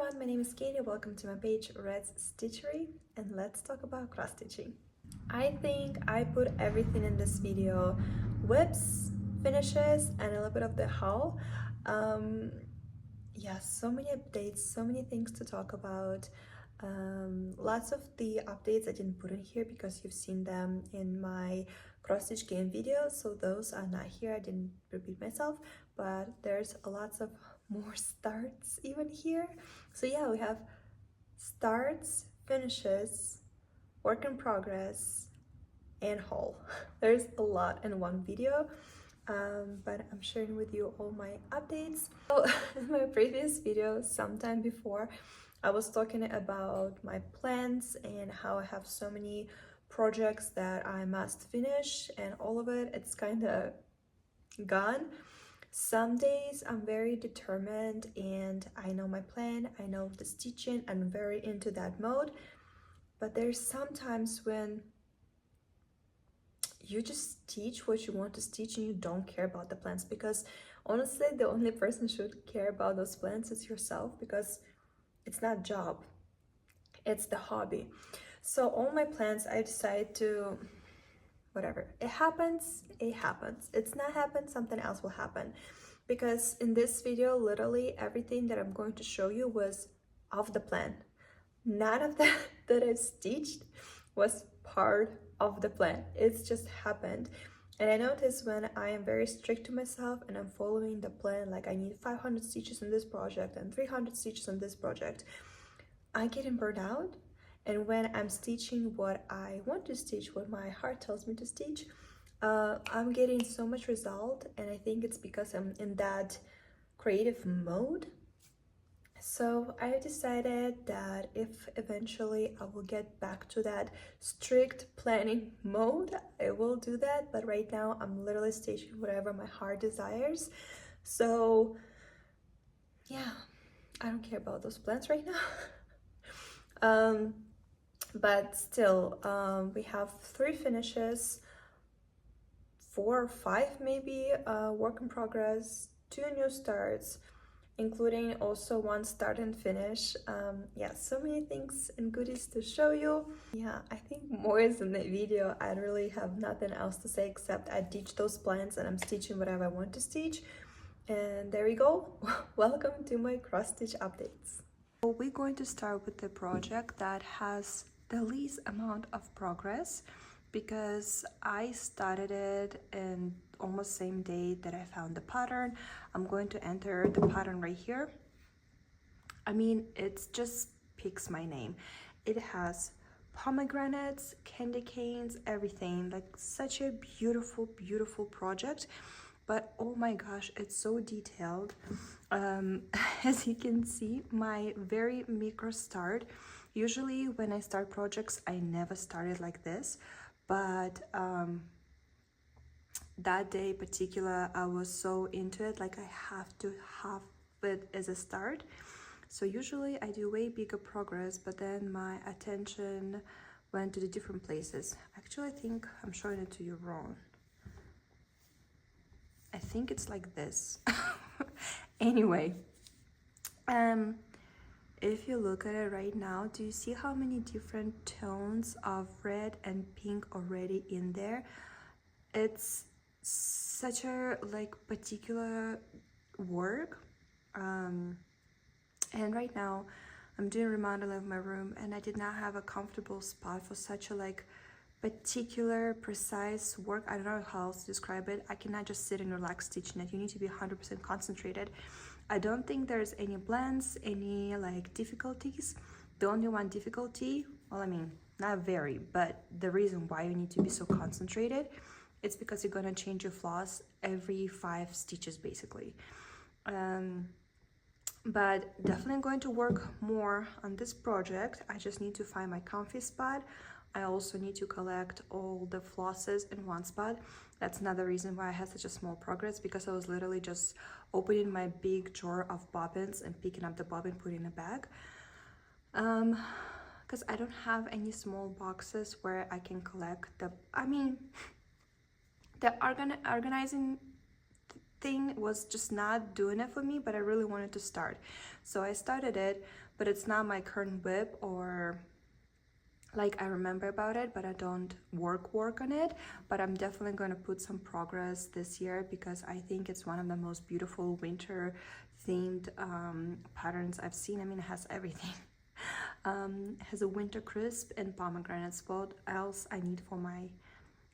everyone, my name is Katie. Welcome to my page Red's Stitchery, and let's talk about cross stitching. I think I put everything in this video: whips, finishes, and a little bit of the haul. Yeah, so many updates, so many things to talk about. Lots of the updates I didn't put in here because you've seen them in my cross stitch game video, so those are not here. I didn't repeat myself, but there's lots of more starts even here. So yeah, we have starts, finishes, work in progress, and haul. There's a lot in one video, but I'm sharing with you all my updates. So in my previous video, sometime before, I was talking about my plans and how I have so many projects that I must finish, and all of it's kind of gone. Some days I'm very determined and I know my plan, I know the stitching, I'm very into that mode. But there's sometimes when you just teach what you want to teach and you don't care about the plans, because honestly the only person should care about those plans is yourself, because it's not job, it's the hobby. So all my plans, I decided to whatever, it happens, it happens. It's not happen, something else will happen. Because in this video, literally everything that I'm going to show you was off the plan. None of that that I stitched was part of the plan. It's just happened. And I notice when I am very strict to myself and I'm following the plan, like I need 500 stitches in this project and 300 stitches in this project, I get burned out. And when I'm stitching what I want to stitch, what my heart tells me to stitch, I'm getting so much result, and I think it's because I'm in that creative mode. So I decided that if eventually I will get back to that strict planning mode, I will do that. But right now I'm literally stitching whatever my heart desires. So yeah, I don't care about those plans right now. But still, we have 3 finishes, 4 or 5 maybe, work in progress, 2 new starts, including also 1 start and finish. Yeah, so many things and goodies to show you. Yeah, I think more is in the video. I really have nothing else to say except I teach those plans and I'm stitching whatever I want to stitch. And there we go. Welcome to my cross stitch updates. So we're going to start with the project that has the least amount of progress, because I started it in almost same day that I found the pattern. I'm going to enter the pattern right here. I mean, it just picks my name. It has pomegranates, candy canes, everything. Like such a beautiful, beautiful project. But oh my gosh, it's so detailed. As you can see, my very micro start. Usually when I start projects, I never started like this, but that day particular, I was so into it, like I have to have it as a start. So usually I do way bigger progress, but then my attention went to the different places. Actually, I think I'm showing it to you wrong. I think it's like this. Anyway, if you look at it right now, do you see how many different tones of red and pink already in there? It's such a like particular work. And right now I'm doing remodeling of my room, and I did not have a comfortable spot for such a like particular precise work. I don't know how else to describe it. I cannot just sit and relax stitching it. You need to be 100% concentrated. I don't think there's any blends, any like difficulties. The only one difficulty, well, I mean, not very, but the reason why you need to be so concentrated, it's because you're gonna change your floss every 5 stitches basically. But definitely going to work more on this project. I just need to find my comfy spot. I also need to collect all the flosses in one spot. That's another reason why I had such a small progress, because I was literally just opening my big drawer of bobbins and picking up the bobbin, putting in a bag. Because I don't have any small boxes where I can collect the, I mean, the organizing thing was just not doing it for me, but I really wanted to start. So I started it, but it's not my current whip, or like I remember about it, but I don't work on it. But I'm definitely going to put some progress this year because I think it's one of the most beautiful winter themed patterns I've seen. I mean, it has everything. It has a winter crisp and pomegranates. What else I need for my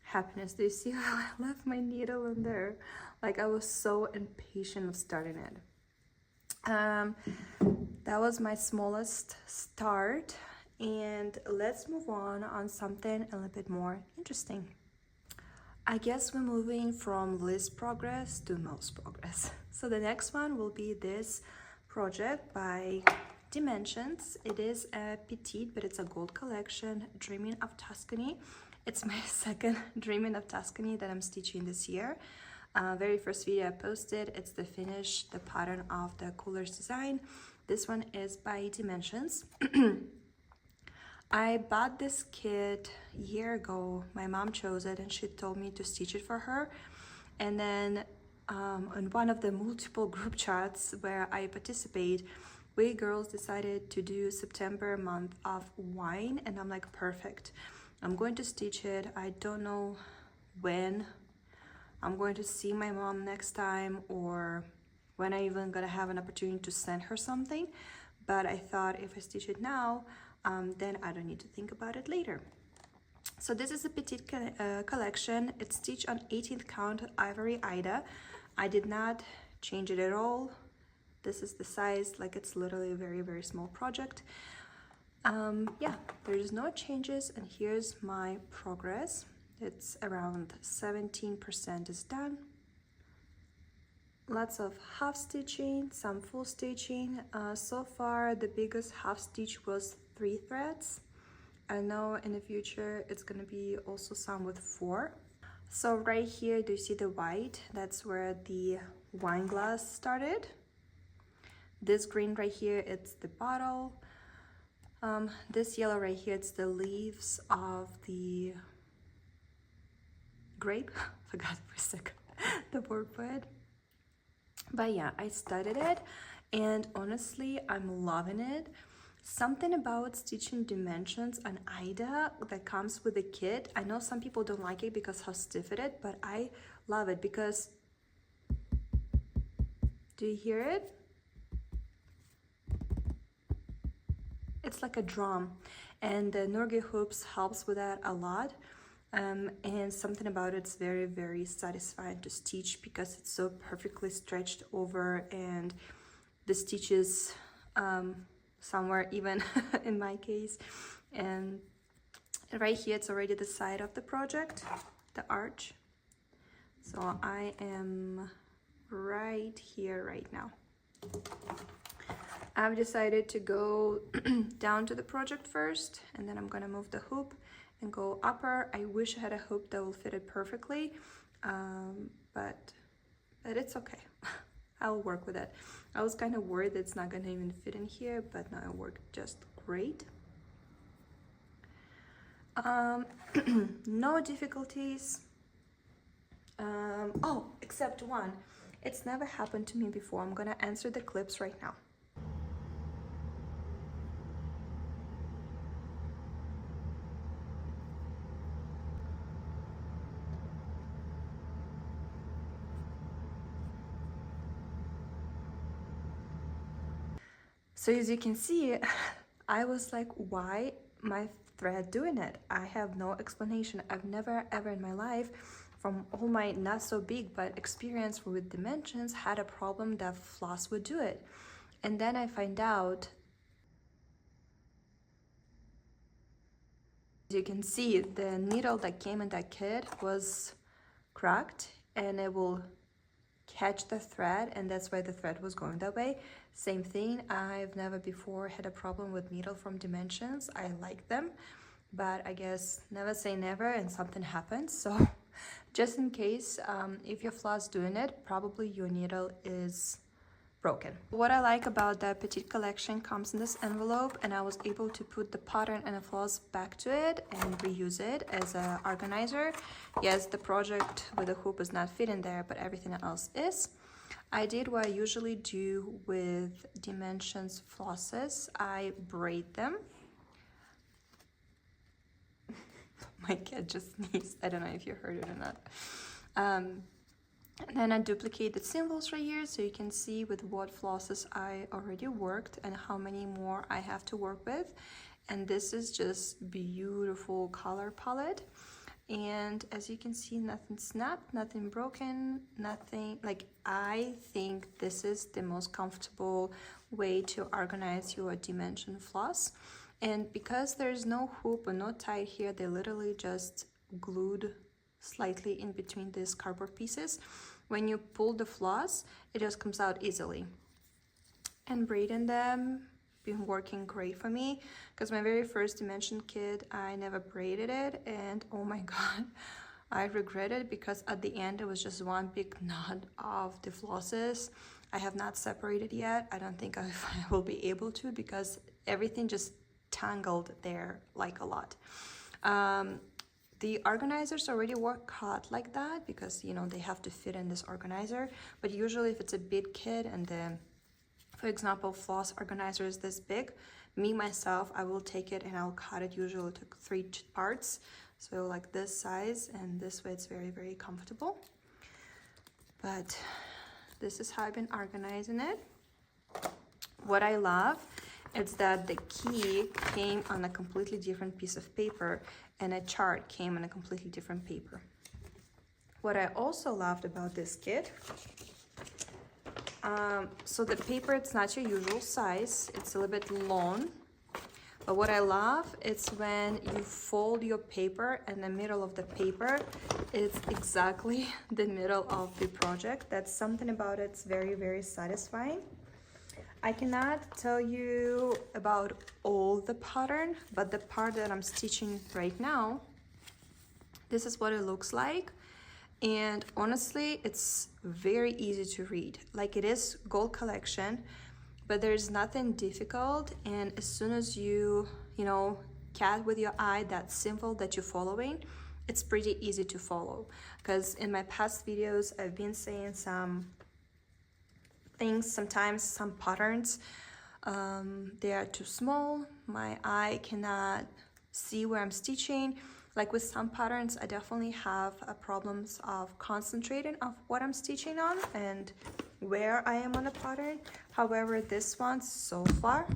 happiness? Do you see how I left my needle in there? Like, I was so impatient of starting it. That was my smallest start, and let's move on something a little bit more interesting. I guess we're moving from least progress to most progress. So the next one will be this project by Dimensions. It is a petite, but it's a gold collection, Dreaming of Tuscany. It's my second Dreaming of Tuscany that I'm stitching this year. Very first video I posted, it's the finish, the pattern of the Coolers design. This one is by Dimensions. I bought this kit a year ago. My mom chose it and she told me to stitch it for her. And then on one of the multiple group chats where I participate, we girls decided to do September month of wine, and I'm like, perfect. I'm going to stitch it. I don't know when I'm going to see my mom next time, or when I even gonna have an opportunity to send her something. But I thought if I stitch it now, then I don't need to think about it later. So this is a petite collection. It's stitched on 18th count ivory Ida. I did not change it at all. This is the size, like it's literally a very, very small project. Yeah, there's no changes, and here's my progress. It's around 17% is done. Lots of half stitching, some full stitching. So far, the biggest half stitch was 3 threads. I know in the future it's gonna be also some with 4. So right here, do you see the white? That's where the wine glass started. This green right here, it's the bottle. This yellow right here, it's the leaves of the grape. Forgot for a second the word for it. But yeah, I studied it, and honestly, I'm loving it. Something about stitching Dimensions on Ida that comes with the kit. I know some people don't like it because how stiff it is, but I love it because, do you hear it? It's like a drum, and the Norge hoops helps with that a lot. And something about it's very, very satisfying to stitch because it's so perfectly stretched over, and the stitches somewhere even in my case. And right here, it's already the side of the project, the arch. So I am right here right now. I've decided to go down to the project first, and then I'm gonna move the hoop and go upper. I wish I had a hoop that will fit it perfectly, but it's okay. I'll work with it. I was kind of worried that it's not gonna even fit in here, but now it worked just great. No difficulties. Oh, except one. It's never happened to me before. I'm gonna answer the clips right now. So as you can see, I was like, why my thread doing it? I have no explanation. I've never ever in my life, from all my not so big but experience with Dimensions, had a problem that floss would do it. And then I find out, as you can see, the needle that came in that kit was cracked, and it will catch the thread, and that's why the thread was going that way. Same thing, I've never before had a problem with needle from Dimensions. I like them, but I guess never say never, and something happens. So just in case, if your floss doing it, probably your needle is broken. What I like about the petite collection comes in this envelope, and I was able to put the pattern and the floss back to it and reuse it as an organizer. Yes, the project with the hoop is not fitting there, but everything else is. I did what I usually do with Dimensions flosses. I braid them. My cat just sneezed. I don't know if you heard it or not. And then I duplicate the symbols right here so you can see with what flosses I already worked and how many more I have to work with. And this is just beautiful color palette. And as you can see, nothing snapped, nothing broken, nothing, like, I think this is the most comfortable way to organize your dimension floss. And because there's no hoop or no tie here, they literally just glued slightly in between these cardboard pieces. When you pull the floss, it just comes out easily. And braiding them been working great for me, because my very first dimension kit, I never braided it, and oh my god, I regret it, because at the end it was just one big knot of the flosses. I have not separated yet. I don't think I will be able to, because everything just tangled there like a lot. The organizers already work cut like that because, you know, they have to fit in this organizer, but usually if it's a big kit and the, for example, floss organizer is this big, me myself, I will take it and I'll cut it usually to 3 parts, so like this size, and this way it's very, very comfortable. But this is how I've been organizing it. What I love is that the key came on a completely different piece of paper and a chart came on a completely different paper. What I also loved about this kit, so the paper, it's not your usual size, it's a little bit long, but what I love is when you fold your paper and the middle of the paper is exactly the middle of the project. That's something about it, it's very, very satisfying. I cannot tell you about all the pattern, but the part that I'm stitching right now, this is what it looks like. And honestly, it's very easy to read. Like, it is gold collection, but there's nothing difficult. And as soon as you know, cat with your eye that symbol that you're following, it's pretty easy to follow. Because in my past videos, I've been saying some things, sometimes some patterns, they are too small. My eye cannot see where I'm stitching. Like with some patterns, I definitely have problems of concentrating of what I'm stitching on and where I am on the pattern. However, this one so far,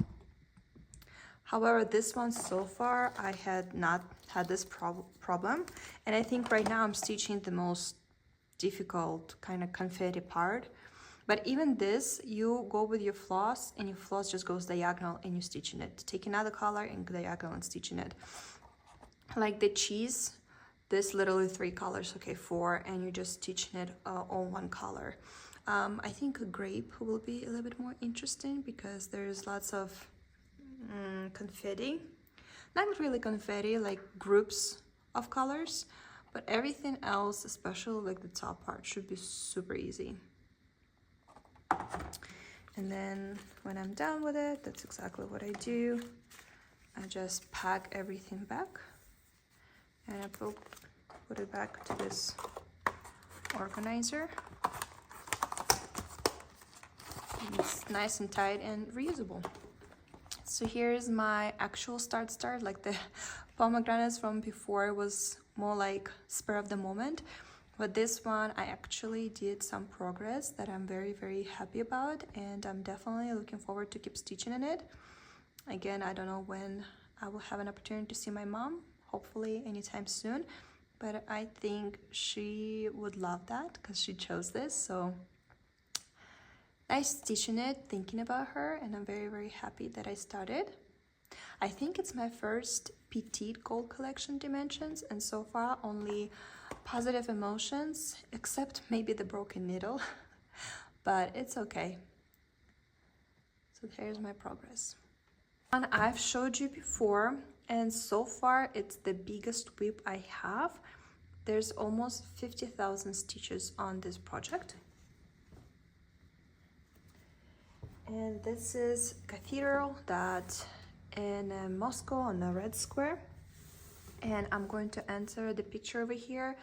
I had not had this problem. And I think right now I'm stitching the most difficult kind of confetti part. But even this, you go with your floss and your floss just goes diagonal and you're stitching it. Take another color and diagonal and stitching it. Like the cheese, this literally 3 colors, okay, 4, and you're just stitching it on 1 color. I think a grape will be a little bit more interesting because there's lots of confetti. Not really confetti, like groups of colors, but everything else, especially like the top part, should be super easy. And then when I'm done with it, that's exactly what I do. I just pack everything back and I put it back to this organizer. It's nice and tight and reusable. So here's my actual start, like the pomegranates from before was more like spur of the moment. But this one, I actually did some progress that I'm very, very happy about, and I'm definitely looking forward to keep stitching in it. Again, I don't know when I will have an opportunity to see my mom, hopefully anytime soon, but I think she would love that because she chose this. So nice stitching it, thinking about her, and I'm very, very happy that I started. I think it's my first petite gold collection dimensions, and so far only positive emotions, except maybe the broken needle, but it's okay. So here's my progress. And I've showed you before, and so far it's the biggest whip I have. There's almost 50,000 stitches on this project. And this is cathedral that in Moscow on the Red Square. And I'm going to enter the picture over here,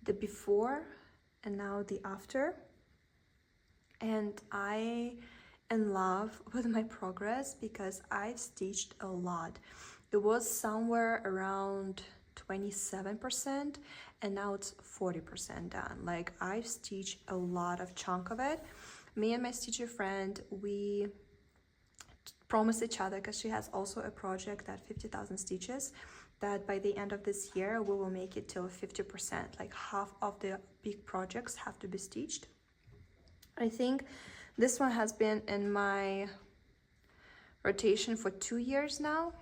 the before and now the after. and I in love with my progress because I've stitched a lot. It was somewhere around 27% and now it's 40% done. Like I've stitched a lot of chunk of it. Me and my stitcher friend, we promised each other, because she has also a project at 50,000 stitches, that by the end of this year we will make it till 50%, like half of the big projects have to be stitched. I think this one has been in my rotation for 2 years now,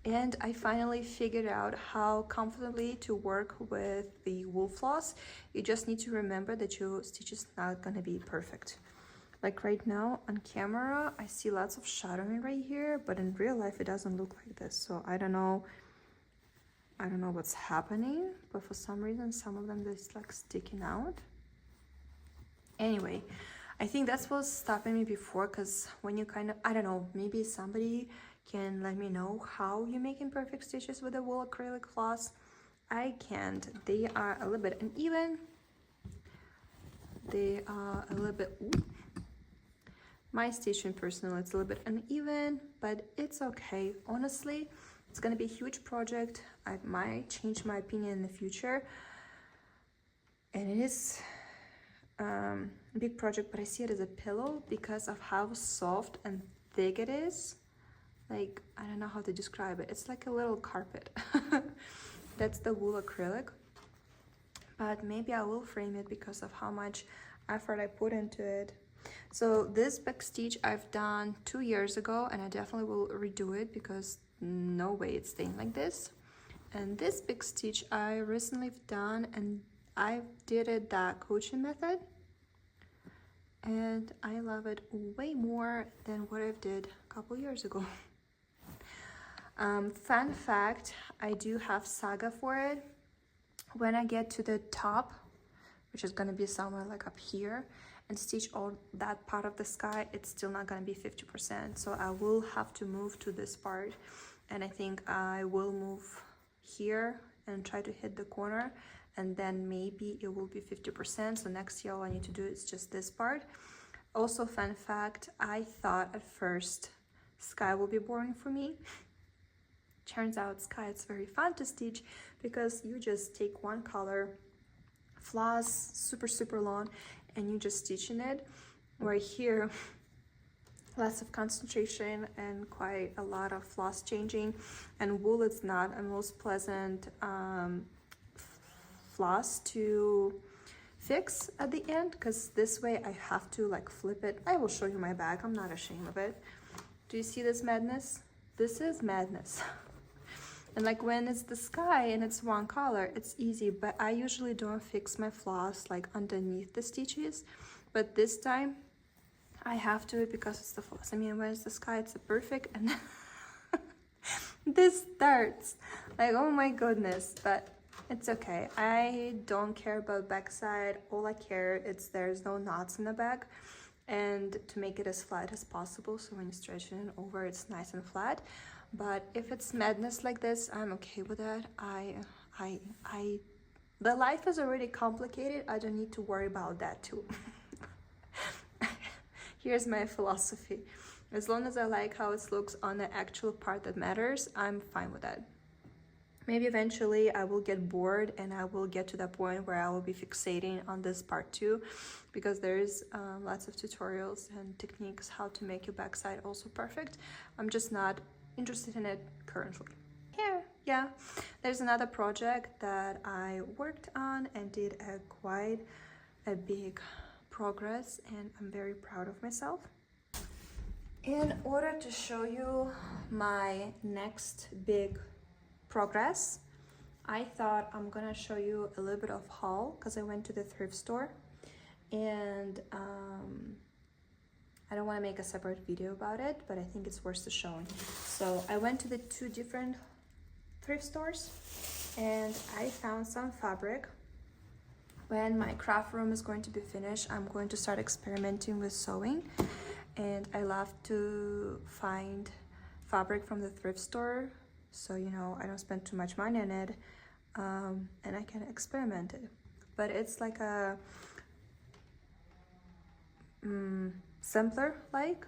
and I finally figured out how comfortably to work with the wool floss. You just need to remember that your stitch is not gonna be perfect. Like right now on camera, I see lots of shadowing right here, but in real life it doesn't look like this. So I don't know what's happening, but for some reason some of them just like sticking out. Anyway, I think that's what's stopping me before, because when you kind of, I don't know, maybe somebody can let me know how you make imperfect stitches with a wool acrylic floss. I can't. They are a little bit uneven. They are a little bit, ooh. My stitching personally, it's a little bit uneven, but it's okay. Honestly, it's gonna be a huge project. I might change my opinion in the future. And it is a big project, but I see it as a pillow because of how soft and thick it is. Like, I don't know how to describe it. It's like a little carpet. That's the wool acrylic. But maybe I will frame it because of how much effort I put into it. So this back stitch I've done 2 years ago, and I definitely will redo it because no way it's staying like this. And this big stitch I recently done, and I did it that coaching method, and I love it way more than what I did a couple years ago. Fun fact, I do have saga for it. When I get to the top, which is going to be somewhere like up here, and stitch all that part of the sky, it's still not going to be 50%. So I will have to move to this part, and I think I will move here and try to hit the corner, and then maybe it will be 50%. So next year all I need to do is just this part. Also, fun fact, I thought at first sky will be boring for me. Turns out sky is very fun to stitch because you just take one color, floss super long, and you just stitch in it. Right here, lots of concentration and quite a lot of floss changing, and wool is not a most pleasant floss to fix at the end, because this way I have to like flip it. I will show you my bag, I'm not ashamed of it. Do you see this madness? This is madness. And like when it's the sky and it's one color, it's easy, but I usually don't fix my floss like underneath the stitches. But this time I have to, because it's the floss. I mean, when it's the sky, it's a perfect, and this starts like, oh my goodness, but it's okay. I don't care about backside. All I care is there's no knots in the back, and to make it as flat as possible, so when you stretch it over, it's nice and flat. But if it's madness like this, I'm okay with that. The life is already complicated. I don't need to worry about that too. Here's my philosophy. As long as I like how it looks on the actual part that matters, I'm fine with that. Maybe eventually I will get bored and I will get to that point where I will be fixating on this part too, because there's lots of tutorials and techniques how to make your backside also perfect. I'm just not interested in it currently. Here, yeah, there's another project that I worked on and did quite a big progress, and I'm very proud of myself. In order to show you my next big progress, I thought I'm gonna show you a little bit of haul, because I went to the thrift store, and I don't want to make a separate video about it, but I think it's worth showing. So I went to the 2 different thrift stores and I found some fabric. When my craft room is going to be finished, I'm going to start experimenting with sewing, and I love to find fabric from the thrift store, so you know I don't spend too much money on it, and I can experiment it. But it's like a simpler, like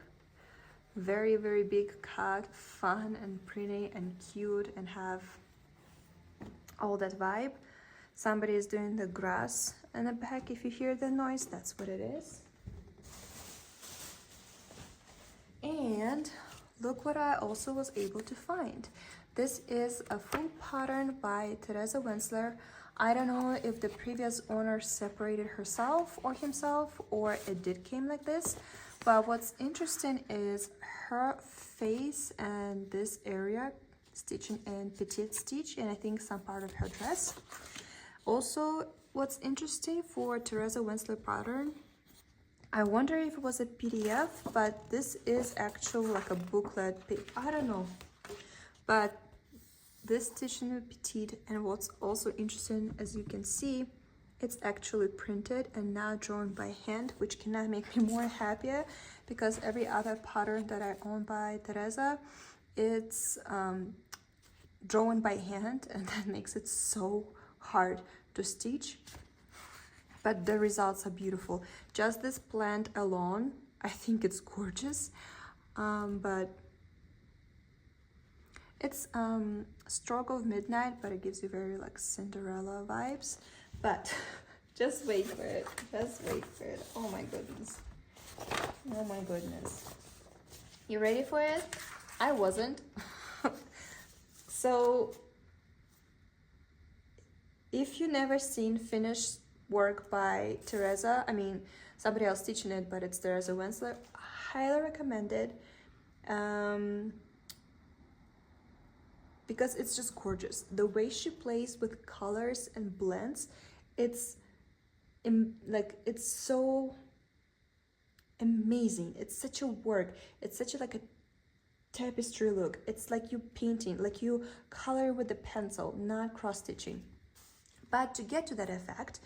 very, very big cut, fun and pretty and cute, and have all that vibe. Somebody is doing the grass in the back. If you hear the noise, that's what it is. And look what I also was able to find. This is a full pattern by Teresa Winsler. I don't know if the previous owner separated herself or himself, or it did came like this. But what's interesting is her face and this area stitching in petite stitch, and I think some part of her dress. Also, what's interesting for Teresa Winsler pattern, I wonder if it was a PDF, but this is actually like a booklet. I don't know. But this stitching in petite, and what's also interesting, as you can see, it's actually printed and not drawn by hand, which cannot make me more happier, because every other pattern that I own by Teresa, it's drawn by hand, and that makes it so hard to stitch. But the results are beautiful. Just this plant alone, I think it's gorgeous. But it's Stroke of Midnight, but it gives you very like Cinderella vibes. But just wait for it. Just wait for it. Oh my goodness. Oh my goodness. You ready for it? I wasn't. So if you never seen finished work by Teresa, I mean somebody else teaching it, but it's Teresa Winsler, highly recommended, because it's just gorgeous. The way she plays with colors and blends, it's it's so amazing. It's such a work. It's such a like a tapestry look. It's like you painting, like you color with the pencil, not cross stitching. But to get to that effect,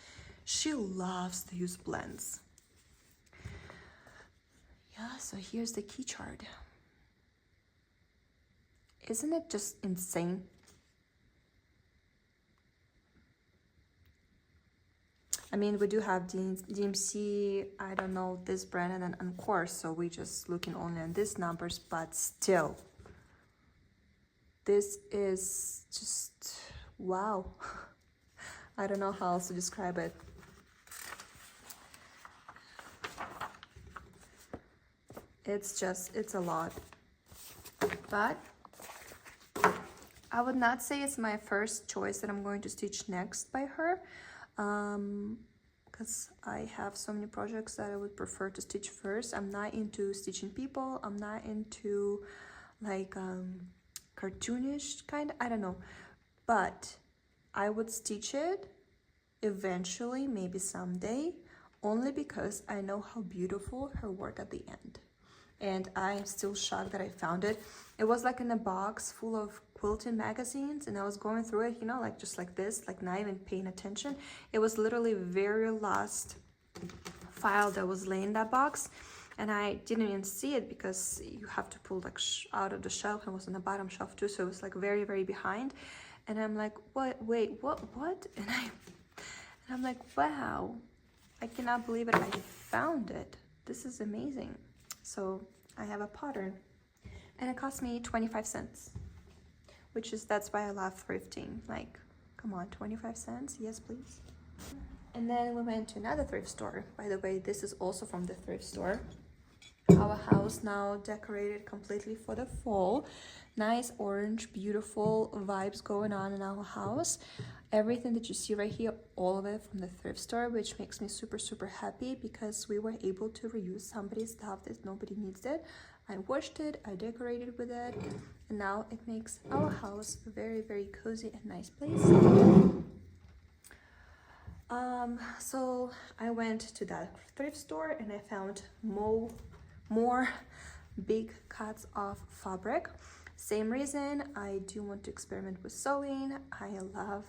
she loves to use blends. Yeah, so here's the key chart. Isn't it just insane? I mean, we do have DMC, I don't know, this brand, and then Encore, so we just looking only on these numbers, but still, this is just wow. I don't know how else to describe it. It's a lot. But I would not say it's my first choice that I'm going to stitch next by her, because I have so many projects that I would prefer to stitch first. I'm not into stitching people. I'm not into like cartoonish kind, I don't know, but I would stitch it eventually, maybe someday, only because I know how beautiful her work at the end. And I'm still shocked that I found it. It was like in a box full of quilting magazines, and I was going through it, you know, like just like this, like not even paying attention. It was literally very last file that was laying in that box, and I didn't even see it because you have to pull like out of the shelf, and it was on the bottom shelf too, so it was like very, very behind. And I'm like, what? Wait, what? And I'm like, wow, I cannot believe it. I found it. This is amazing. So I have a pattern, and it cost me 25 cents, which is, that's why I love thrifting. Like, come on, 25 cents? Yes, please. And then we went to another thrift store. By the way, this is also from the thrift store. Our house now decorated completely for the fall. Nice orange, beautiful vibes going on in our house. Everything that you see right here, all of it from the thrift store, which makes me super, super happy, because we were able to reuse somebody's stuff that nobody needs it. I washed it, I decorated with it, and now it makes our house a very, very cozy and nice place. So I went to that thrift store and I found more big cuts of fabric. Same reason, I do want to experiment with sewing. I love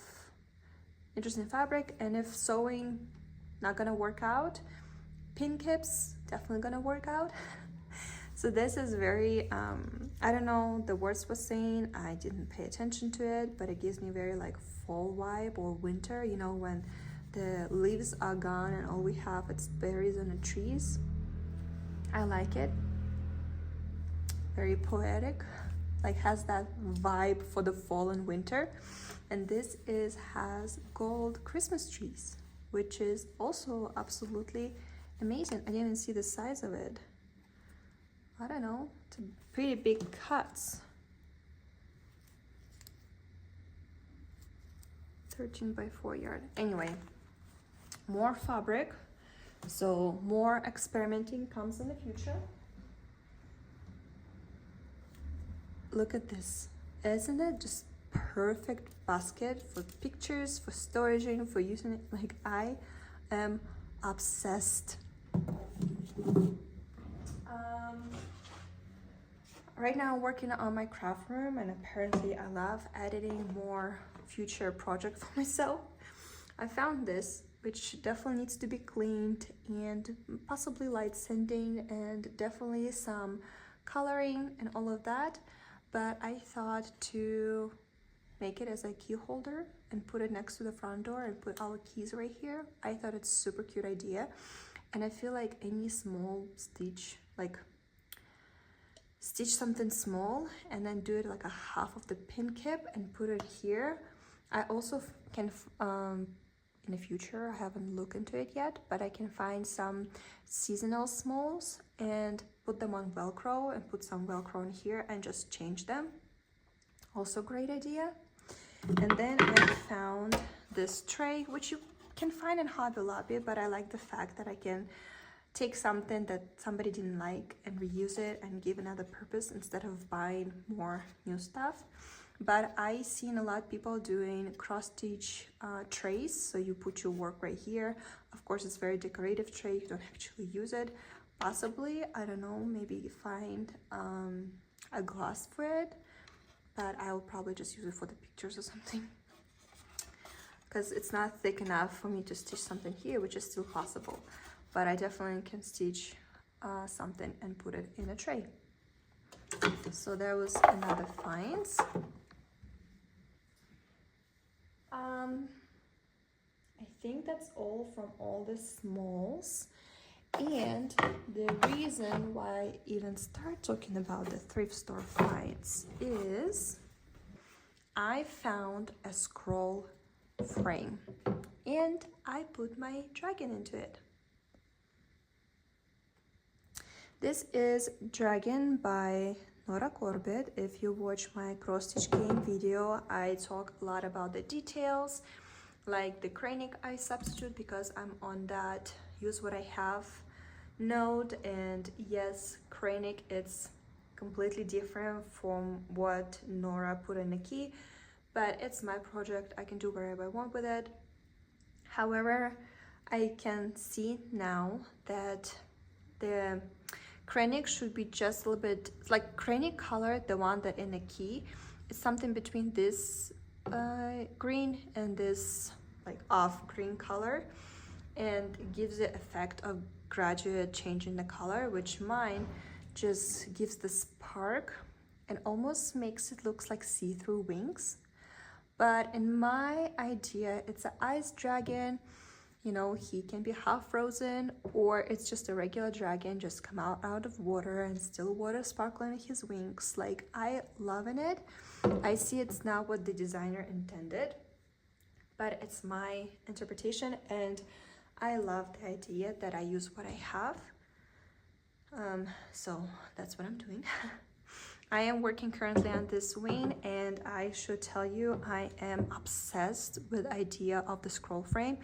interesting fabric, and if sewing not gonna work out, pin clips definitely gonna work out. So this is very I don't know, the words was saying, I didn't pay attention to it, but it gives me very like fall vibe, or winter, when the leaves are gone and all we have it's berries on the trees. I like it. Very poetic, like has that vibe for the fall and winter. And this has gold Christmas trees, which is also absolutely amazing. I didn't even see the size of it. I don't know, it's a pretty big cuts. 13 by 4 yard. Anyway, more fabric, so more experimenting comes in the future. Look at this. Isn't it just perfect basket for pictures, for storaging, for using it? Like, I am obsessed. Right now I'm working on my craft room, and apparently I love editing more future projects for myself. I found this, which definitely needs to be cleaned and possibly light sanding and definitely some coloring and all of that. But I thought to make it as a key holder and put it next to the front door and put our keys right here. I thought it's super cute idea. And I feel like any small stitch, like stitch something small and then do it like a half of the pin cap and put it here. I also can, in the future, I haven't looked into it yet, but I can find some seasonal smalls and put them on Velcro and put some Velcro in here and just change them. Also great idea. And then I found this tray, which you can find in Hobby Lobby, but I like the fact that I can take something that somebody didn't like and reuse it and give another purpose instead of buying more new stuff. But I seen a lot of people doing cross stitch trays, so you put your work right here. Of course, it's very decorative tray, you don't actually use it. Possibly, I don't know, maybe find a glass for it, but I will probably just use it for the pictures or something, because it's not thick enough for me to stitch something here, which is still possible. But I definitely can stitch something and put it in a tray. So there was another finds. I think that's all from all the smalls. And the reason why I even start talking about the thrift store finds is I found a scroll frame and I put my dragon into it. This is Dragon by Nora Corbett. If you watch my cross stitch game video, I talk a lot about the details, like the Kreinik I substitute because I'm on that use what I have node. And yes, Kreinik, it's completely different from what Nora put in the key, but it's my project. I can do whatever I want with it. However, I can see now that the Kreinik should be just a little bit like Kreinik color, the one that in the key is something between this green and this like off green color, and it gives the effect of gradual change in the color, which mine just gives the spark and almost makes it looks like see-through wings. But in my idea, it's an ice dragon. You know, he can be half frozen, or it's just a regular dragon, just come out of water and still water sparkling in his wings. Like, I loving it. I see it's not what the designer intended, but it's my interpretation, and I love the idea that I use what I have. So that's what I'm doing. I am working currently on this wing, and I should tell you, I am obsessed with the idea of the scroll frame,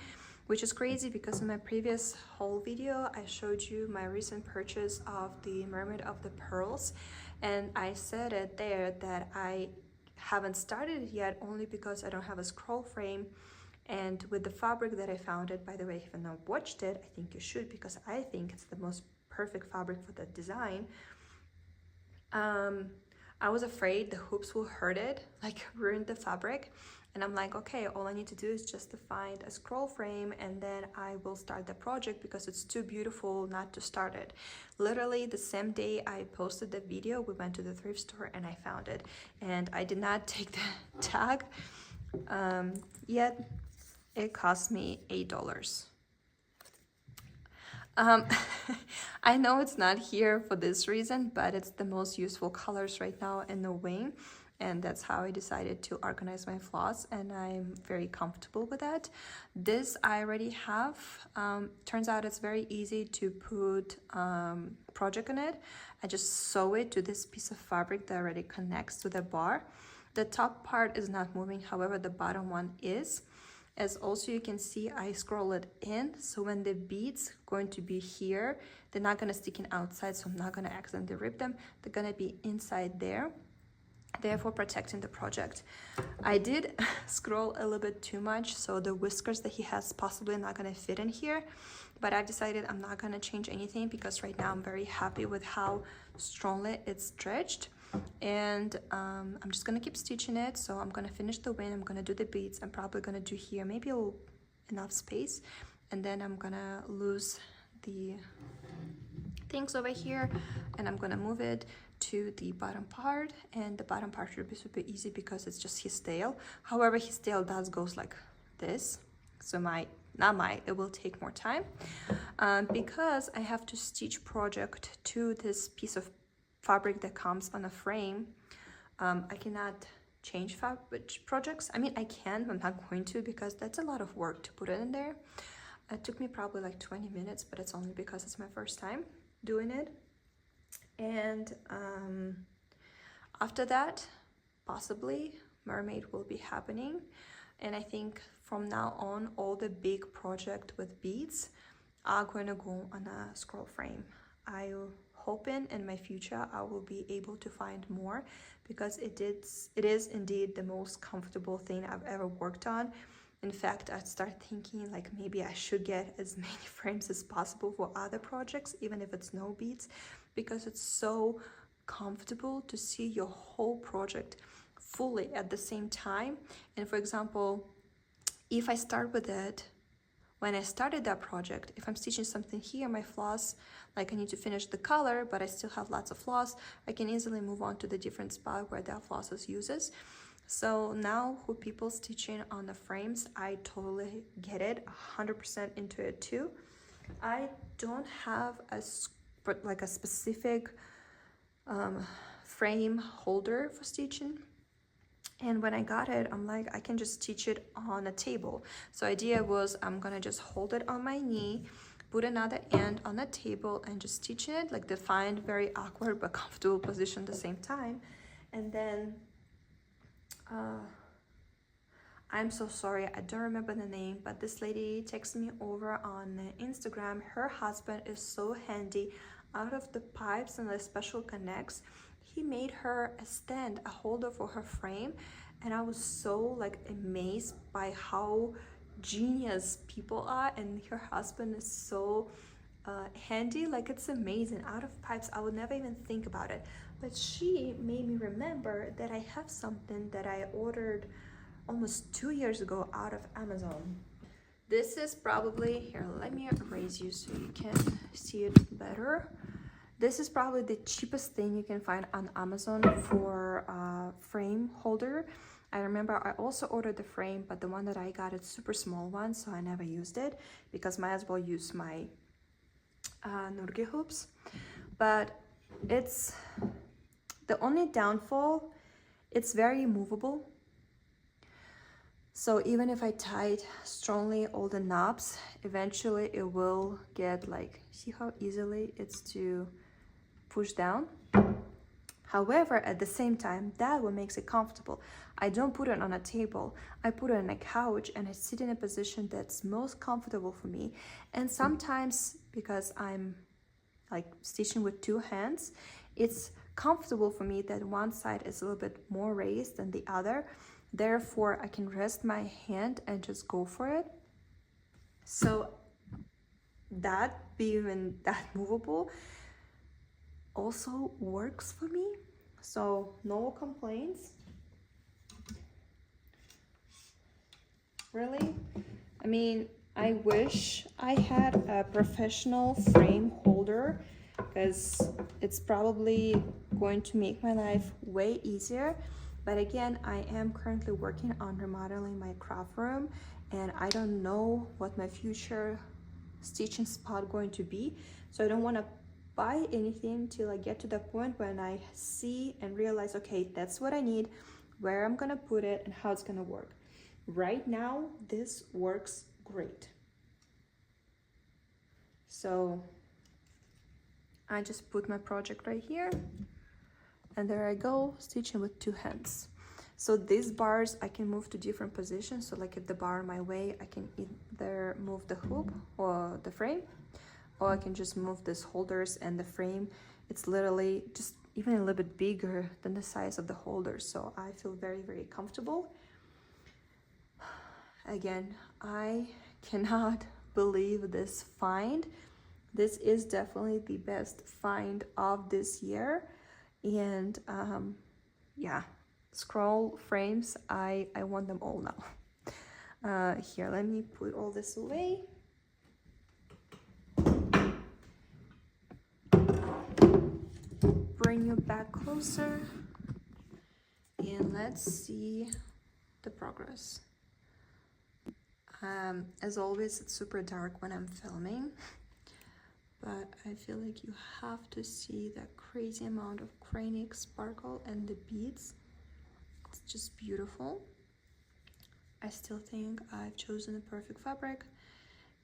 which is crazy because in my previous haul video, I showed you my recent purchase of the Mermaid of the Pearls, and I said it there that I haven't started it yet only because I don't have a scroll frame. And with the fabric that I found it, by the way, if you haven't watched it, I think you should, because I think it's the most perfect fabric for the design. I was afraid the hoops will hurt it, like ruin the fabric. And I'm like, okay, all I need to do is just to find a scroll frame, and then I will start the project because it's too beautiful not to start it. Literally the same day I posted the video, we went to the thrift store and I found it. And I did not take the tag yet. It cost me $8. Um, I know it's not here for this reason, but it's the most useful colors right now in the wing. And that's how I decided to organize my floss, and I'm very comfortable with that. This I already have. Turns out it's very easy to put project on it. I just sew it to this piece of fabric that already connects to the bar. The top part is not moving, however, the bottom one is. As also you can see, I scroll it in, so when the beads going to be here, they're not gonna stick in outside, so I'm not gonna accidentally rip them. They're gonna be inside there, therefore protecting the project. I did scroll a little bit too much, so the whiskers that he has possibly not gonna fit in here, but I've decided I'm not gonna change anything because right now I'm very happy with how strongly it's stretched. And I'm just gonna keep stitching it. So I'm gonna finish the wing, I'm gonna do the beads, I'm probably gonna do here maybe enough space, and then I'm gonna lose the things over here, and I'm gonna move it to the bottom part, and the bottom part should be super easy because it's just his tail. However, his tail goes like this, so it will take more time because I have to stitch project to this piece of fabric that comes on a frame. I cannot change fabric projects. I mean, I can, but I'm not going to because that's a lot of work to put it in there. It took me probably like 20 minutes, but it's only because it's my first time doing it. And after that, possibly mermaid will be happening. And I think from now on, all the big project with beads are going to go on a scroll frame. I'm hoping in my future I will be able to find more, because it is indeed the most comfortable thing I've ever worked on. In fact, I start thinking like maybe I should get as many frames as possible for other projects, even if it's no beads, because it's so comfortable to see your whole project fully at the same time. And for example, if I start with it, when I started that project, if I'm stitching something here, my floss, like I need to finish the color, but I still have lots of floss, I can easily move on to the different spot where that floss is uses. So now for people stitching on the frames, I totally get it, 100% into it too. I don't have a specific frame holder for stitching. And when I got it, I'm like, I can just stitch it on a table. So idea was I'm gonna just hold it on my knee, put another end on the table and just stitch it, like defined, very awkward but comfortable position at the same time. And then, I'm so sorry, I don't remember the name, but this lady texted me over on Instagram. Her husband is so handy. Out of the pipes and the special connects, he made her a stand, a holder for her frame, and I was so like amazed by how genius people are, and her husband is so handy. Like, it's amazing. Out of pipes, I would never even think about it, but she made me remember that I have something that I ordered almost 2 years ago out of Amazon. This is probably, here, let me erase you so you can see it better. This is probably the cheapest thing you can find on Amazon for a frame holder. I remember I also ordered the frame, but the one that I got is super small one, so I never used it because might as well use my Nurgi hoops. But it's the only downfall, it's very movable. So even if I tied strongly all the knobs, eventually it will get like, see how easily it's to push down. However, at the same time, that what makes it comfortable. I don't put it on a table, I put it on a couch and I sit in a position that's most comfortable for me. And sometimes, because I'm like stitching with two hands, it's comfortable for me that one side is a little bit more raised than the other. Therefore, I can rest my hand and just go for it. So that being that movable also works for me. So no complaints. Really? I mean, I wish I had a professional frame holder because it's probably going to make my life way easier. But again, I am currently working on remodeling my craft room, and I don't know what my future stitching spot going to be. So I don't want to buy anything till I get to the point when I see and realize, okay, that's what I need, where I'm gonna put it, and how it's gonna work. Right now, this works great. So I just put my project right here, and there I go, stitching with 2 hands. So these bars I can move to different positions. So like if the bar in my way, I can either move the hoop or the frame, or I can just move these holders and the frame. It's literally just even a little bit bigger than the size of the holders. So I feel very, very comfortable. Again, I cannot believe this find. This is definitely the best find of this year. And yeah, scroll frames, I want them all now. Here, let me put all this away. Bring you back closer, and let's see the progress. As always, it's super dark when I'm filming, but I feel like you have to see that crazy amount of chronic sparkle and the beads. It's just beautiful. I still think I've chosen the perfect fabric,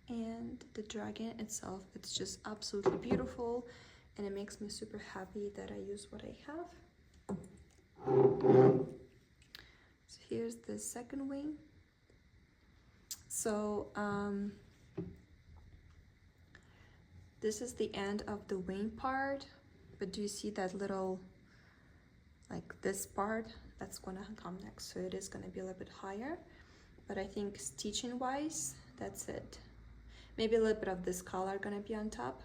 and the dragon itself, it's just absolutely beautiful, and it makes me super happy that I use what I have. So here's the second wing. So this is the end of the wing part, but do you see that little, like this part, that's gonna come next, so it is gonna be a little bit higher. But I think stitching wise, that's it. Maybe a little bit of this color gonna be on top,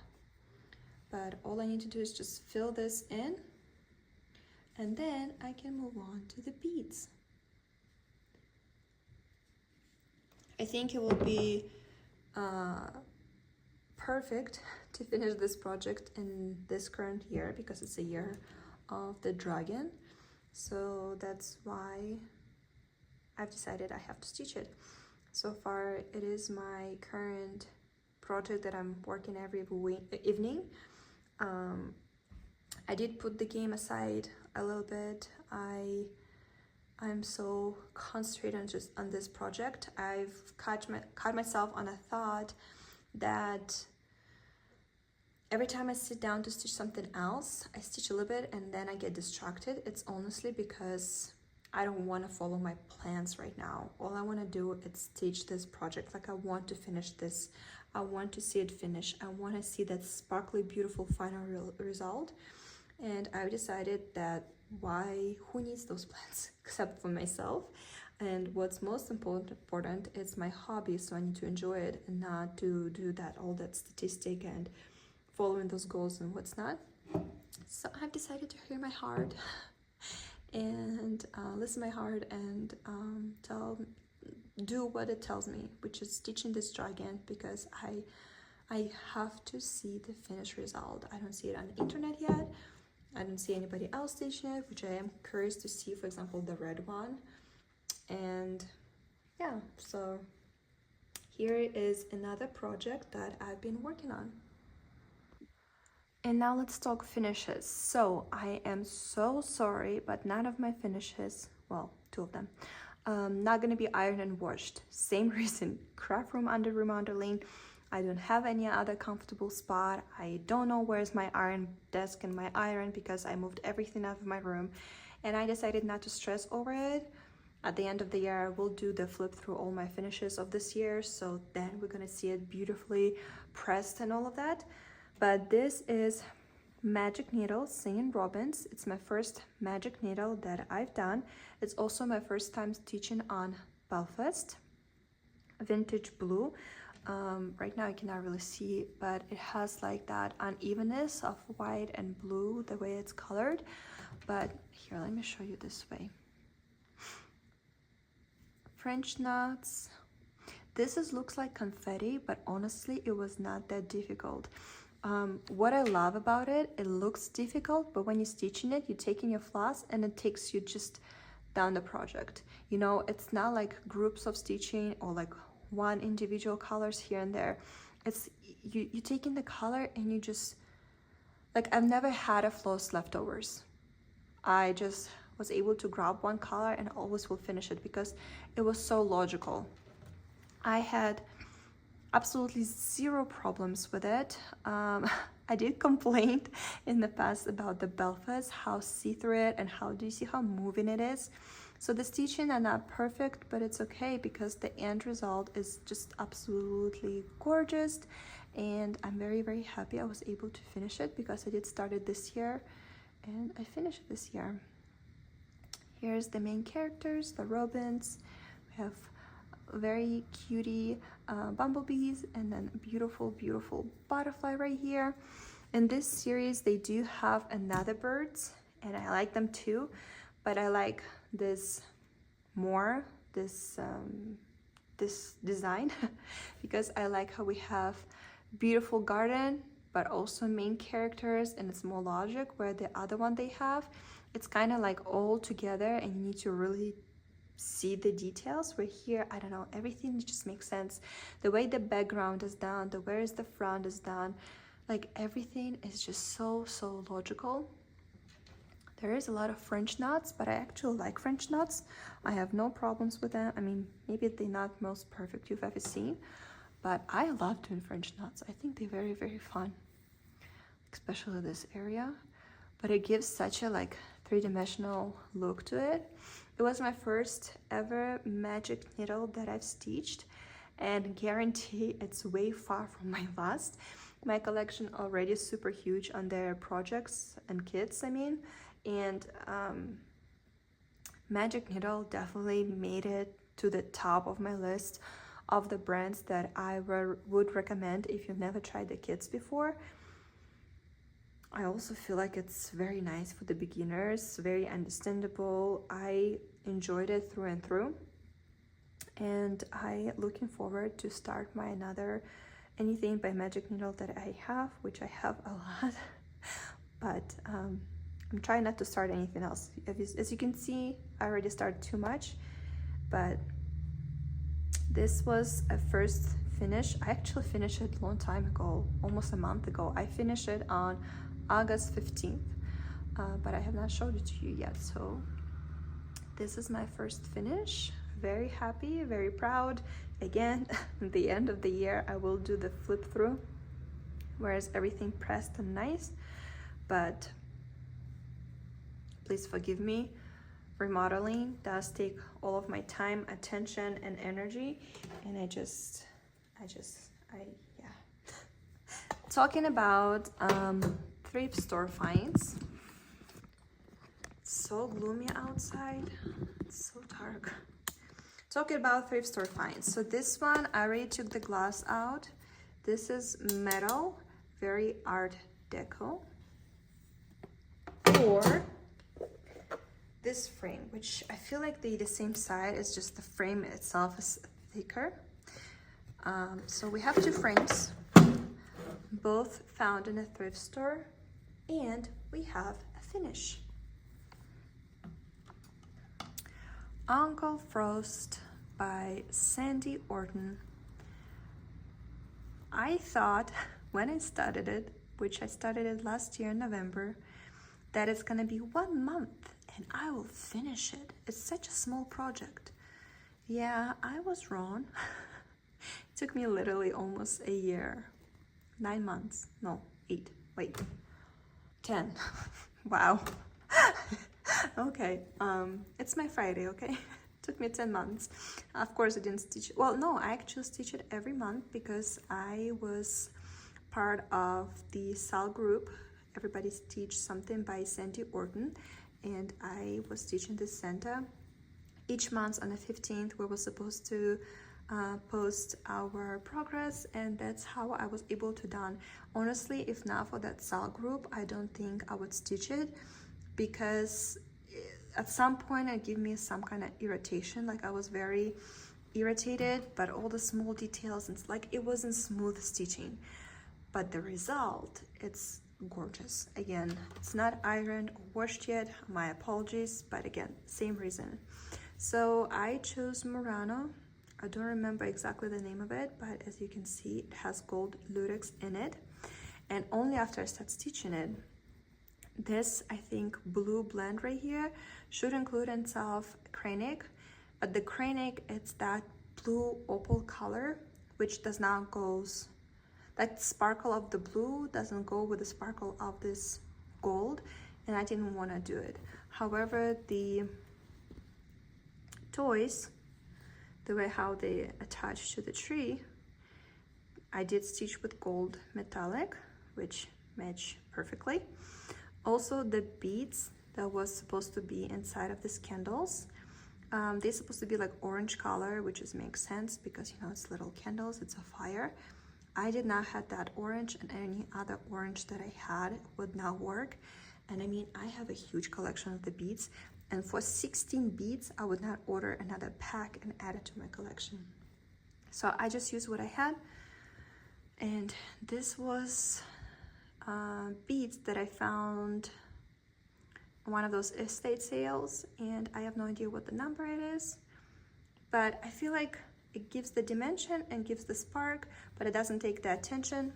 but all I need to do is just fill this in, and then I can move on to the beads. I think it will be perfect to finish this project in this current year, because it's a year of the dragon. So that's why I've decided I have to stitch it. So far, it is my current project that I'm working every evening. I did put the game aside a little bit. I'm so concentrated just on this project. I've caught myself on a thought that every time I sit down to stitch something else, I stitch a little bit and then I get distracted. It's honestly because I don't want to follow my plans right now. All I want to do is stitch this project. Like, I want to finish this. I want to see it finish. I want to see that sparkly, beautiful final result. And I've decided that who needs those plans except for myself? And what's most important is my hobby, so I need to enjoy it and not to do all that statistic and following those goals and what's not. So I've decided to hear my heart and listen to my heart and do what it tells me, which is stitching this dragon, because I have to see the finished result. I don't see it on the internet yet. I don't see anybody else stitching it, which I am curious to see, for example, the red one. And yeah, so here is another project that I've been working on. And now let's talk finishes. So I am so sorry, but none of my finishes, well, 2 of them, not gonna be ironed and washed. Same reason, craft room under remodeling. I don't have any other comfortable spot. I don't know where's my iron desk and my iron, because I moved everything out of my room, and I decided not to stress over it. At the end of the year, I will do the flip through all my finishes of this year, so then we're gonna see it beautifully pressed and all of that. But this is Magic Needle Singing Robins. It's my first magic needle that I've done. It's also my first time stitching on Belfast Vintage Blue. Right now I cannot really see, but it has like that unevenness of white and blue, the way it's colored. But here, let me show you this way. French knots. This looks like confetti, but honestly it was not that difficult. What I love about it, it looks difficult, but when you're stitching it, you're taking your floss and it takes you just down the project. You know, it's not like groups of stitching or like one individual colors here and there. it's you take in the color and you just, like, I've never had a floss leftovers. I just was able to grab one color and always will finish it because it was so logical. I had absolutely zero problems with it. I did complain in the past about the Belfast, how see-through it and how do you see how moving it is. So the stitching are not perfect, but it's okay because the end result is just absolutely gorgeous. And I'm very, very happy I was able to finish it because I did start it this year and I finished it this year. Here's the main characters, the robins. We have very cutie bumblebees and then beautiful, beautiful butterfly right here. In this series, they do have another birds and I like them too, but I like this more, this design because I like how we have beautiful garden but also main characters and it's more logic, where the other one they have, it's kind of like all together and you need to really see the details. Where here, I don't know, everything just makes sense. The way the background is done, the where is the front is done, like everything is just so logical. There is a lot of French knots, but I actually like French knots. I have no problems with them. I mean, maybe they're not most perfect you've ever seen, but I love doing French knots. I think they're very, very fun, especially this area. But it gives such a like three-dimensional look to it. It was my first ever magic needle that I've stitched, and guarantee it's way far from my last. My collection already is super huge on their projects and kits, I mean, and magic needle definitely made it to the top of my list of the brands that I would recommend if you've never tried the kits before. I also feel like it's very nice for the beginners, very understandable. I enjoyed it through and through, and I looking forward to start my another anything by Magic Needle that I have, which I have a lot, but I'm trying not to start anything else. As you can see, I already started too much, but this was a first finish. I actually finished it a long time ago, almost a month ago. I finished it on August 15th, but I have not showed it to you yet. So this is my first finish. Very happy, very proud. Again, at the end of the year, I will do the flip through, whereas everything pressed and nice, but please forgive me. Remodeling does take all of my time, attention, and energy, and yeah. Talking about thrift store finds. It's so gloomy outside. It's so dark. Talking about thrift store finds. So this one, I already took the glass out. This is metal, very art deco. Or this frame, which I feel like they're the same side, it's just the frame itself is thicker. So we have two frames, both found in a thrift store, and we have a finish. Uncle Frost by Sandy Orton. I thought when I started it, which I started it last year in November, that it's gonna be 1 month and I will finish it. It's such a small project. Yeah, I was wrong. It took me literally almost a year. 9 months, no, 8, wait, 10. Wow. Okay, it's my Friday, okay? Took me 10 months. Of course, I didn't stitch it. Well, no, I actually stitch it every month because I was part of the SAL group. Everybody Stitch Something by Sandy Orton, and I was teaching this Santa. Each month on the 15th, we were supposed to post our progress, and that's how I was able to done. Honestly, if not for that SAL group, I don't think I would stitch it, because at some point it gave me some kind of irritation. Like I was very irritated, but all the small details, it's like it wasn't smooth stitching, but the result, it's gorgeous. Again, it's not ironed or washed yet, my apologies, but again, same reason. So I chose Murano. I don't remember exactly the name of it, but as you can see, it has gold lutex in it. And only after I start stitching it, this, I think, blue blend right here should include itself cranic, but the cranic, it's that blue opal color, which does not goes, that sparkle of the blue doesn't go with the sparkle of this gold, and I didn't want to do it. However, the toys, the way how they attach to the tree, I did stitch with gold metallic, which match perfectly. Also, the beads that was supposed to be inside of these candles, they're supposed to be like orange color, which is makes sense because, you know, it's little candles, it's a fire. I did not have that orange, and any other orange that I had would not work. And I mean, I have a huge collection of the beads, and for 16 beads, I would not order another pack and add it to my collection. So I just used what I had, and this was beads that I found on one of those estate sales, and I have no idea what the number it is, but I feel like it gives the dimension and gives the spark, but it doesn't take the attention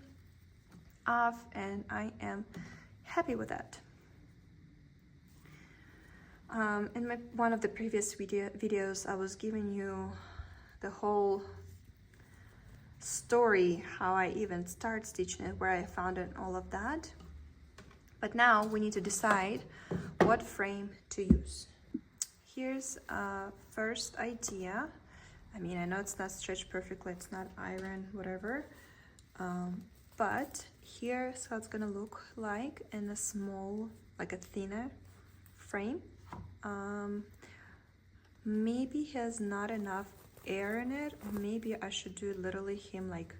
off, and I am happy with that. In one of the previous videos, I was giving you the whole story, how I even start stitching it, where I found it, and all of that. But now we need to decide what frame to use. Here's a first idea. I mean, I know it's not stretched perfectly, it's not iron, whatever, but here's how it's gonna look like in a small, like a thinner frame. Maybe he has not enough air in it, or maybe I should do literally him like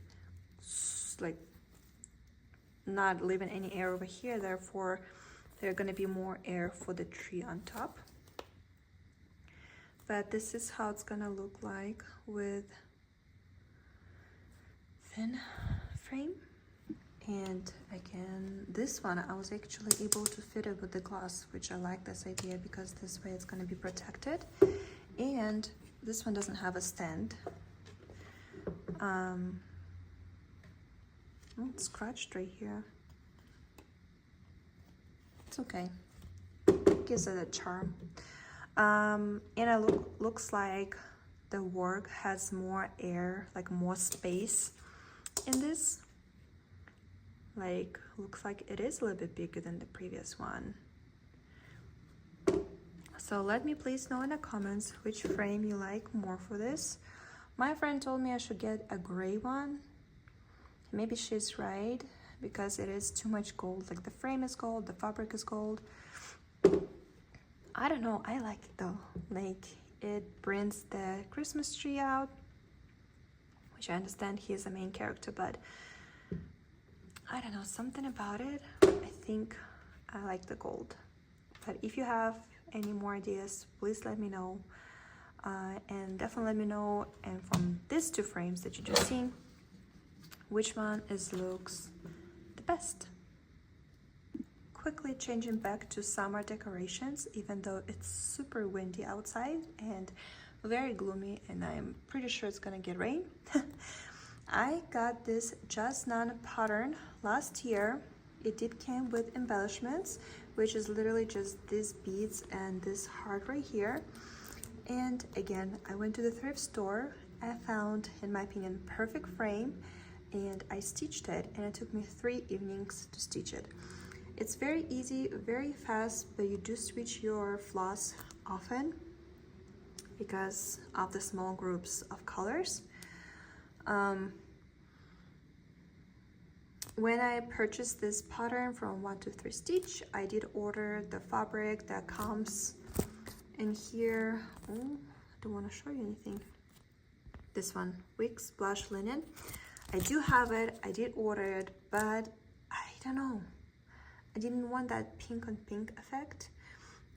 not leaving any air over here, therefore there's gonna be more air for the tree on top. But this is how it's gonna look like with thin frame. And again, this one I was actually able to fit it with the glass, which I like this idea because this way it's gonna be protected. And this one doesn't have a stand. It's scratched right here. It's okay. Gives it a charm. And it looks like the work has more air, like more space in this. Like, looks like it is a little bit bigger than the previous one. So let me please know in the comments which frame you like more for this. My friend told me I should get a gray one. Maybe she's right, because it is too much gold. Like, the frame is gold, the fabric is gold. I don't know, I like it though. Like, it brings the Christmas tree out, which I understand he is the main character, but I don't know, something about it. I think I like the gold. But if you have any more ideas, please let me know. And definitely let me know, and from these two frames that you just seen, which one looks the best. Quickly changing back to summer decorations, even though it's super windy outside and very gloomy, and I'm pretty sure it's gonna get rain. I got this Just None pattern last year. It did come with embellishments, which is literally just these beads and this heart right here. And again, I went to the thrift store. I found, in my opinion, perfect frame, and I stitched it, and it took me 3 evenings to stitch it. It's very easy, very fast, but you do switch your floss often because of the small groups of colors. When I purchased this pattern from 123 Stitch, I did order the fabric that comes in here. Oh, I don't want to show you anything. This one, Wicks Blush Linen. I do have it, I did order it, but I don't know. I didn't want that pink on pink effect,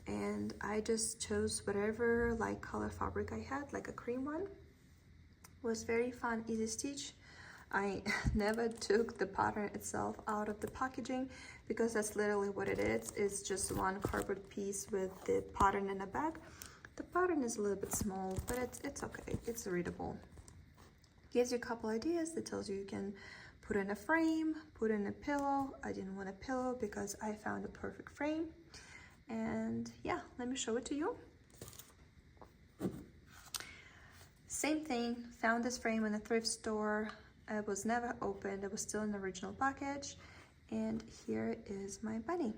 and I just chose whatever light color fabric I had, like a cream one. It was very fun, easy stitch. I never took the pattern itself out of the packaging because that's literally what it is. It's just one cardboard piece with the pattern in the back. The pattern is a little bit small, but it's okay, it's readable. Gives you a couple ideas. It tells you can put in a frame, put in a pillow. I didn't want a pillow because I found a perfect frame. And yeah, let me show it to you. Same thing, found this frame in a thrift store. It was never opened, it was still in the original package. And here is my bunny.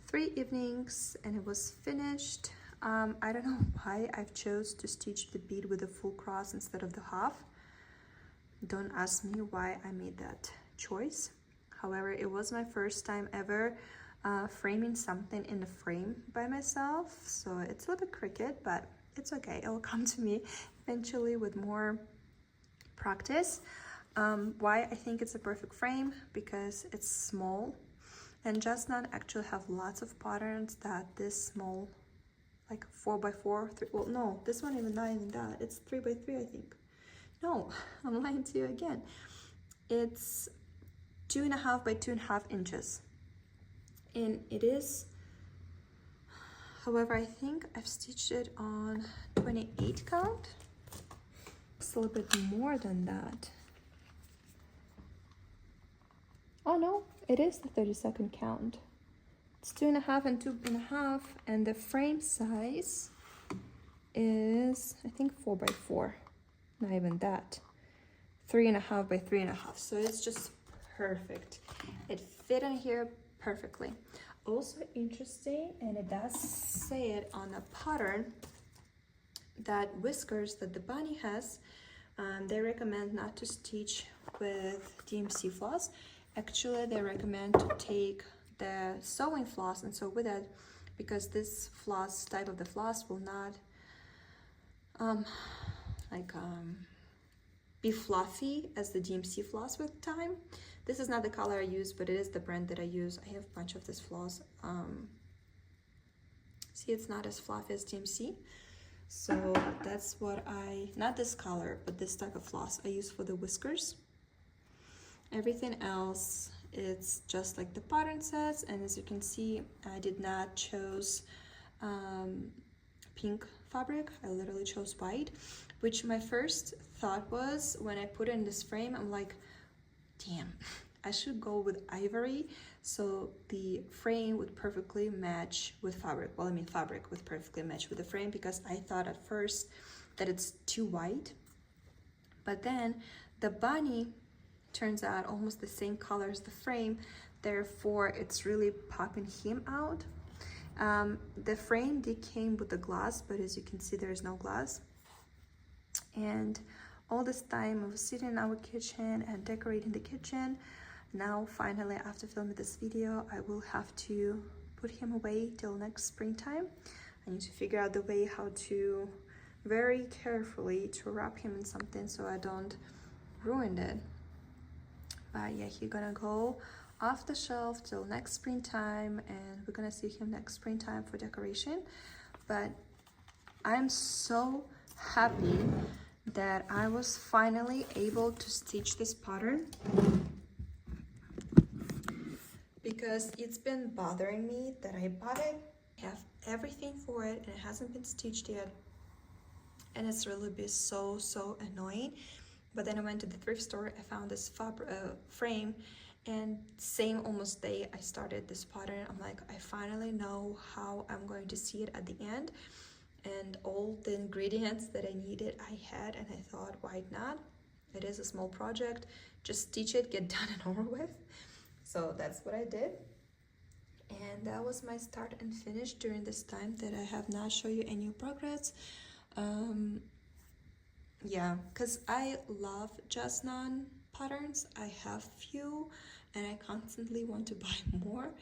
3 evenings and it was finished. I don't know why I've chose to stitch the bead with a full cross instead of the half. Don't ask me why I made that choice. However, it was my first time ever framing something in the frame by myself, so it's a little bit cricket, but it's okay. It'll come to me eventually with more practice. Why I think it's a perfect frame? Because it's small, and Just Not actually have lots of patterns that this small, like 4x4, well no, this one even not even that, it's 3x3 I think. No, I'm lying to you again. It's 2.5 by 2.5 inches. And it is, however, I think I've stitched it on 28 count. It's a little bit more than that. Oh no, it is the 32nd count. It's 2.5 and 2.5, and the frame size is, I think, 4x4. Not even that. 3.5 by 3.5. So it's just perfect. It fit in here perfectly. Also interesting, and it does say it on the pattern, that whiskers that the bunny has, they recommend not to stitch with DMC floss. Actually, they recommend to take the sewing floss and sew with it, because this floss, type of the floss, will not be fluffy as the DMC floss with time. This is not the color I use, but it is the brand that I use. I have a bunch of this floss. See, it's not as fluffy as DMC. So that's what not this color, but this type of floss I use for the whiskers. Everything else, it's just like the pattern says, and as you can see, I did not choose pink fabric. I literally chose white, which my first thought was when I put in this frame, I'm like, damn, I should go with ivory so the frame would perfectly match with fabric. Well, I mean fabric would perfectly match with the frame, because I thought at first that it's too white, but then the bunny turns out almost the same color as the frame, therefore it's really popping him out. The frame did came with the glass, but as you can see, there's no glass. And all this time I was sitting in our kitchen and decorating the kitchen. Now finally, after filming this video, I will have to put him away till next springtime. I need to figure out the way how to very carefully to wrap him in something so I don't ruin it. But yeah, he's gonna go off the shelf till next springtime, and we're gonna see him next springtime for decoration. But I'm so happy that I was finally able to stitch this pattern, because it's been bothering me that I bought it, I have everything for it, and it hasn't been stitched yet, and it's really been so annoying. But then I went to the thrift store, I found this frame, and same almost day I started this pattern. I'm like, I finally know how I'm going to see it at the end, and all the ingredients that I needed I had, and I thought, why not? It is a small project, just stitch it, get done and over with. So that's what I did, and that was my start and finish during this time that I have not shown you any progress. Yeah, because I love Just Not patterns. I have few and I constantly want to buy more,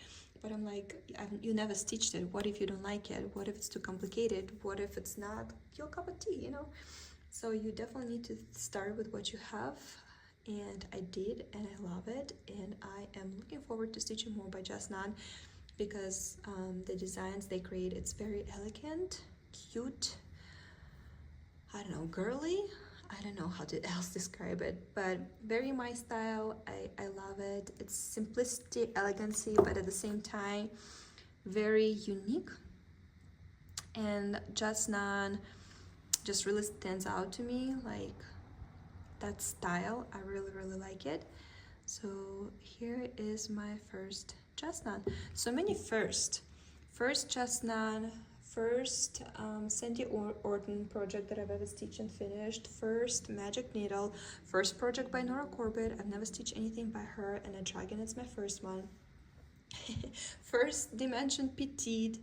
but I'm like, you never stitched it. What if you don't like it? What if it's too complicated? What if it's not your cup of tea, you know? So you definitely need to start with what you have, and I did, and I love it, and I am looking forward to stitching more by Just Not, because the designs they create, it's very elegant, cute, I don't know, girly. I don't know how to else describe it, but very my style. I love it. It's simplicity, elegancy, but at the same time, very unique, and Jasnan just really stands out to me, like that style. I really like it. So here is my first Jasnan. So many first Jasnan, first Sandy Orton project that I've ever stitched and finished, first magic needle, first project by Nora Corbett. I've never stitched anything by her, and a dragon is my first one. First dimension petite.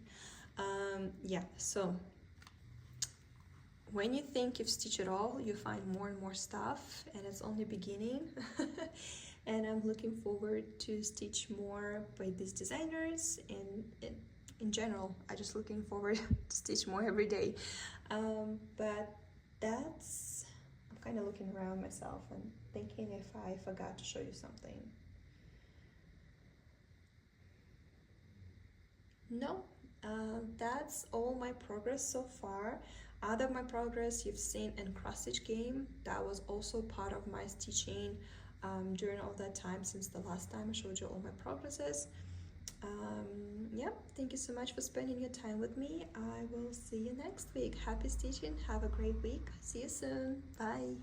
Yeah, so when you think you've stitched it all, you find more and more stuff, and it's only beginning. And I'm looking forward to stitch more by these designers, and in general, I'm just looking forward to stitch more every day. But that's, I'm kind of looking around myself and thinking if I forgot to show you something. No, that's all my progress so far. Out of my progress, you've seen in cross stitch game. That was also part of my stitching during all that time since the last time I showed you all my progresses. Yeah, thank you so much for spending your time with me. I will see you next week. Happy stitching, have a great week. See you soon. Bye.